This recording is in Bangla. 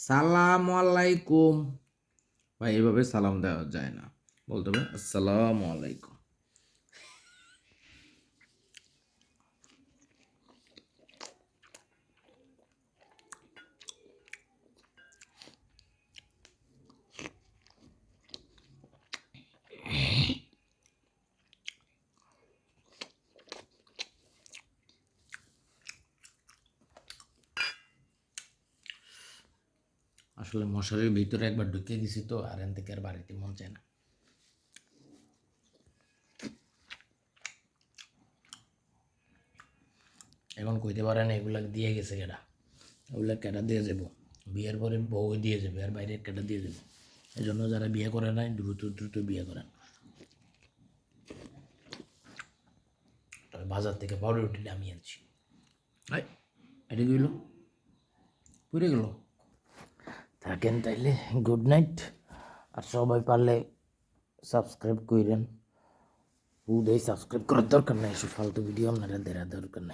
সালাম আলাইকুম। ভাই এভাবে সালাম দেওয়া যায় না, বলতে হবে আসসালামু আলাইকুম। আসলে মশারির ভিতরে একবার ঢুকে গেছি তো, আর এন থেকে আর বাড়িতে মন চায় না। এখন কইতে পারেন এগুলা দিয়ে গেছে কেডা, এগুলা কেডা দিয়ে যাবো? বিয়ের পরে বউ দিয়ে যাবে, আর বাইরে কেডা দিয়ে যাবে? এই জন্য যারা বিয়ে করে নাই দ্রুত দ্রুত বিয়ে করেন। তবে বাজার থেকে পাউরুটি আমি আনছি। এটা গেল পুড়ে গেল। থাকেন তাইলে, গুড নাইট। আর সবাই পারলে সাবস্ক্রাইব করেন। পুরোই সাবস্ক্রাইব করার দরকার নাই, এসব ফালতু ভিডিও আপনারা দেওয়ার দরকার নাই।